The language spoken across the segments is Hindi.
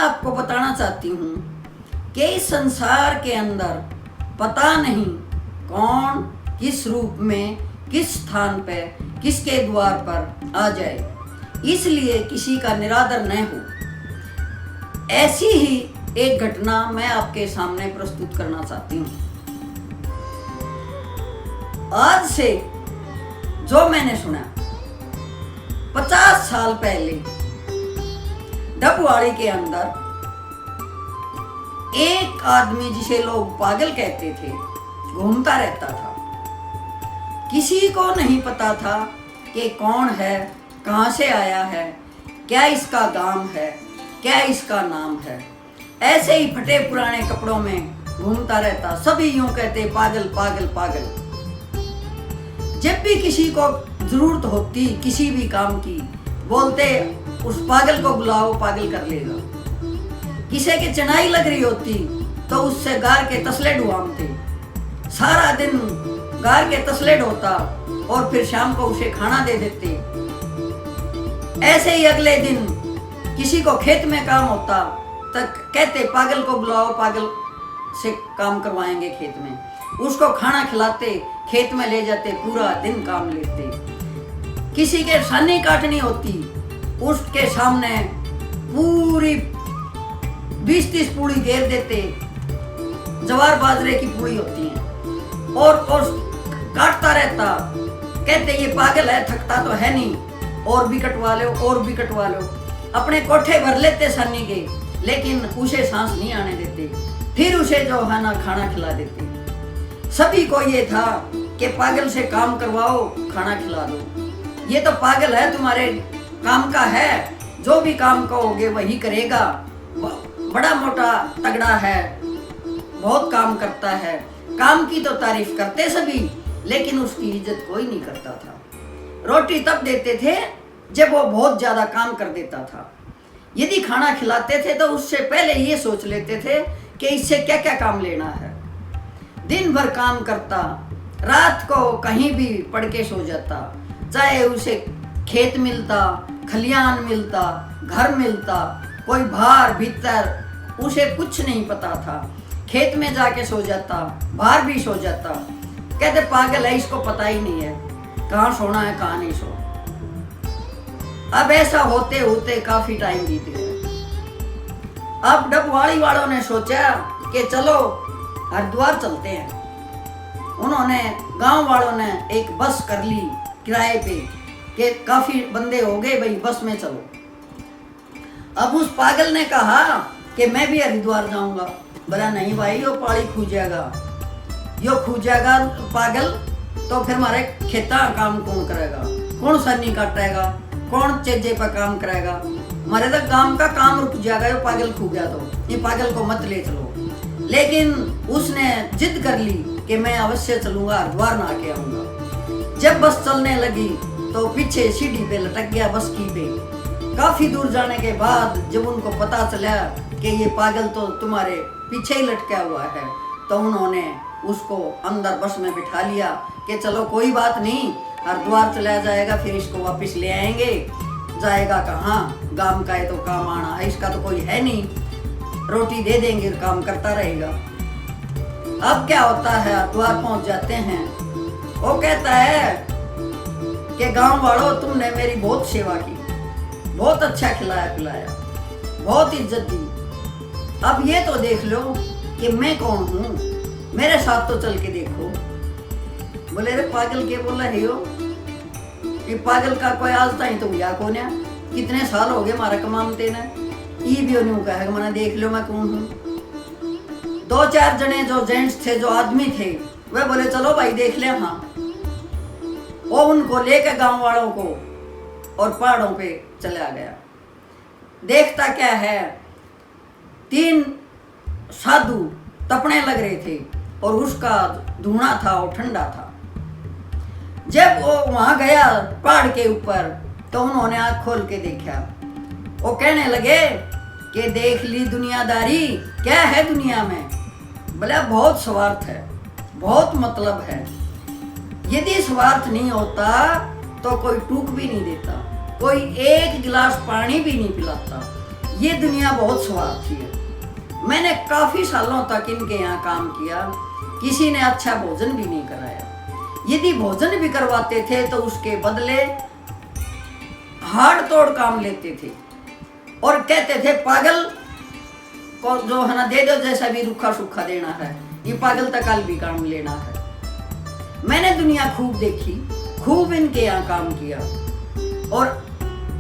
आपको बताना चाहती हूँ कि इस संसार के अंदर पता नहीं कौन किस रूप में किस स्थान पे किसके द्वार पर आ जाए, इसलिए किसी का निरादर न हो। ऐसी ही एक घटना मैं आपके सामने प्रस्तुत करना चाहती हूँ। आज से जो मैंने सुना 50 साल पहले डबवाड़ी के अंदर एक आदमी जिसे लोग पागल कहते थे घूमता रहता था। किसी को नहीं पता था कि कौन है, कहाँ से आया है, क्या इसका गांव है, क्या इसका नाम है। ऐसे ही फटे पुराने कपड़ों में घूमता रहता। सभी यूं कहते पागल पागल पागल। जब भी किसी को जरूरत होती किसी भी काम की, बोलते उस पागल को बुलाओ, पागल कर लेगा। किसी के चनाई लग रही होती तो उससे गार के तसले ढुआमते। सारा दिन गार के तसले ढोता और फिर शाम को उसे खाना दे देते। ऐसे ही अगले दिन किसी को खेत में काम होता तक कहते पागल को बुलाओ, पागल से काम करवाएंगे खेत में। उसको खाना खिलाते, खेत में ले जाते, पूरा दिन काम लेते। किसी के सानी काटनी होती, उसके सामने पूरी 20-30 पूड़ी घेर देते। जवार बाजरे की पूड़ी होती है और काटता रहता। कहते ये पागल है, थकता तो है नहीं, और भी कटवा लो, और भी कटवा लो। अपने कोठे भर लेते सानी के, लेकिन उसे सांस नहीं आने देते। फिर उसे जो है ना खाना खिला देते। सभी को ये था कि पागल से काम करवाओ, खाना खिला दो। ये तो पागल है, तुम्हारे काम का है, जो भी काम कहोगे वही करेगा। बड़ा मोटा तगड़ा है, बहुत काम करता है। काम की तो तारीफ करते सभी, लेकिन उसकी इज्जत कोई नहीं करता था। रोटी तब देते थे जब वो बहुत ज्यादा काम कर देता था। यदि खाना खिलाते थे तो उससे पहले ये सोच लेते थे कि इससे क्या क्या काम लेना है। दिन भर काम करता, रात को कहीं भी पड़ के सो जाता। चाहे उसे खेत मिलता, खलियान मिलता, घर मिलता, कोई बाहर भीतर, उसे कुछ नहीं पता था। खेत में जाके सो जाता, बाहर भी सो जाता। कहते पागल है, इसको पता ही नहीं है कहाँ सोना है कहाँ नहीं सो। अब ऐसा होते होते काफी टाइम बीत गया। अब डबवाड़ी वालों ने सोचा कि चलो हरिद्वार चलते हैं। उन्होंने गांव वालों ने एक बस कर ली किराए पे कि काफी बंदे हो गए भाई, बस में चलो। अब उस पागल ने कहा कि मैं भी हरिद्वार जाऊंगा। बोला नहीं भाई, यो पाड़ी खू जाएगा, यो खू जाएगा पागल, तो फिर हमारे खेता काम कौन करेगा, कौन सन्नी काटेगा, कौन चेजे पर काम करेगा, हमारे तक गांव का काम रुक जाएगा। यो पागल खू गया तो ये पागल को मत ले चलो। लेकिन उसने जिद कर ली कि मैं अवश्य चलूंगा, हरिद्वार नहा के आऊंगा। जब बस चलने लगी तो पीछे सीढ़ी पे लटक गया बस की पे। काफी दूर जाने के बाद जब उनको पता चला कि ये पागल तो तुम्हारे पीछे ही लटका हुआ है, तो उन्होंने उसको अंदर बस में बिठा लिया कि चलो कोई बात नहीं, हरिद्वार चला जाएगा, फिर इसको वापस ले आएंगे। जाएगा कहाँ, गांव का है तो काम आना है, इसका तो कोई है नहीं, रोटी दे देंगे, काम करता रहेगा। अब क्या होता है, हरिद्वार पहुंच जाते हैं। वो कहता है कि गांव वालों, तुमने मेरी बहुत सेवा की, बहुत अच्छा खिलाया पिलाया, बहुत इज्जत दी। अब ये तो देख लो कि मैं कौन हूँ, मेरे साथ तो चल के देखो। बोले रे पागल के बोला है यो, ये पागल का कोई आज तक तो हुआ कौन है, कितने साल हो गए हमारा कमामते ने, ई भी नहीं कहा मैंने देख लो मैं कौन हूँ। 2-4 जने जो जेंट्स थे, जो आदमी थे, वे बोले चलो भाई देख ले। हाँ, वो उनको लेकर गांव वालों को और पहाड़ों पे चला गया। देखता क्या है, 3 साधु तपने लग रहे थे और उसका धुआं था और ठंडा था। जब वो वहां गया पहाड़ के ऊपर तो उन्होंने आंख खोल के देखा। वो कहने लगे कि देख ली दुनियादारी, क्या है दुनिया में। बोला बहुत स्वार्थ है, बहुत मतलब है। यदि स्वार्थ नहीं होता तो कोई टूक भी नहीं देता, कोई एक गिलास पानी भी नहीं पिलाता। ये दुनिया बहुत स्वार्थी है। मैंने काफी सालों तक इनके यहाँ काम किया, किसी ने अच्छा भोजन भी नहीं कराया। यदि भोजन भी करवाते थे तो उसके बदले हाड़ तोड़ काम लेते थे और कहते थे पागल को जो है ना दे दो, जैसा भी रूखा सूखा देना है, ये पागल तक कल भी काम लेना है। मैंने दुनिया खूब देखी, खूब इनके यहाँ काम किया और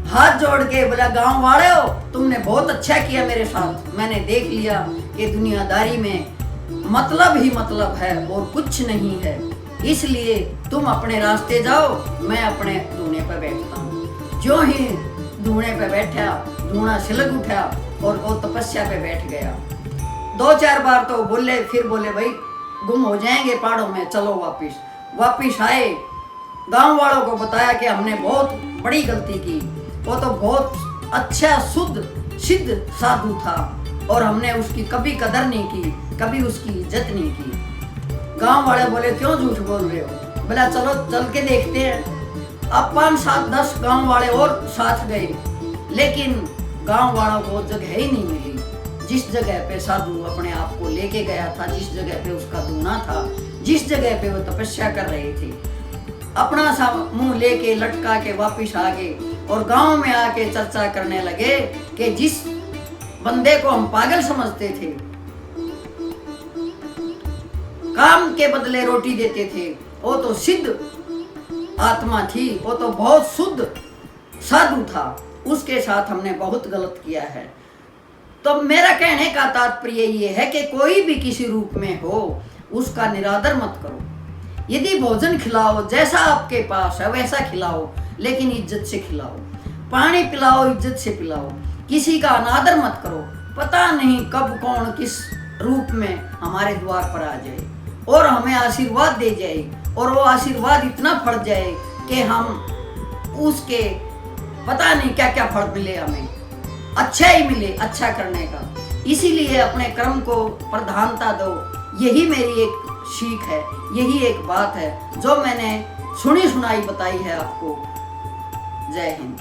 हाथ जोड़ के बोला गांव वाले हो, तुमने बहुत अच्छा किया मेरे साथ। मैंने देख लिया कि दुनियादारी में मतलब ही मतलब है और कुछ नहीं है, इसलिए तुम अपने रास्ते जाओ, मैं अपने धूने पर बैठता हूँ। जो ही धूने पर बैठा, धूना सिलक उठा और वो तपस्या पे बैठ गया। 2-4 बार तो बोले, फिर बोले भाई गुम हो जाएंगे पहाड़ों में, चलो वापिस आए। गांव वालों को बताया कि हमने बहुत बड़ी गलती की, वो तो बहुत अच्छा शुद्ध सिद्ध साधु था और हमने उसकी कभी कदर नहीं की, कभी उसकी इज्जत नहीं की। गांव वाले बोले क्यों झूठ बोल रहे हो? बोला चलो चल के देखते हैं। अब 5-7-10 गांव वाले और साथ गए, लेकिन गांव वालों को जगह ही नहीं मिली जिस जगह पे साधु अपने आप को लेके गया था, जिस जगह पे उसका दूना था, जिस जगह पे वो तपस्या कर रहे थे। अपना सा मुंह लेके लटका के वापिस आ गए और गांव में आके चर्चा करने लगे कि जिस बंदे को हम पागल समझते थे, काम के बदले रोटी देते थे, वो तो सिद्ध आत्मा थी, वो तो बहुत शुद्ध साधु था, उसके साथ हमने बहुत गलत किया है। तो मेरा कहने का तात्पर्य ये है कि कोई भी किसी रूप में हो उसका निरादर मत करो। यदि भोजन खिलाओ, जैसा आपके पास है वैसा खिलाओ, लेकिन इज्जत से खिलाओ। पानी पिलाओ, इज्जत से पिलाओ। किसी का अनादर मत करो। पता नहीं कब कौन किस रूप में हमारे द्वार पर आ जाए और हमें आशीर्वाद दे जाए, और वो आशीर्वाद इतना फट जाए कि हम उसके पता नहीं क्या क्या फल मिले, हमें अच्छा ही मिले अच्छा करने का। इसीलिए अपने कर्म को प्रधानता दो। यही मेरी एक सीख है, यही एक बात है जो मैंने सुनी सुनाई बताई है आपको। जय हिंद।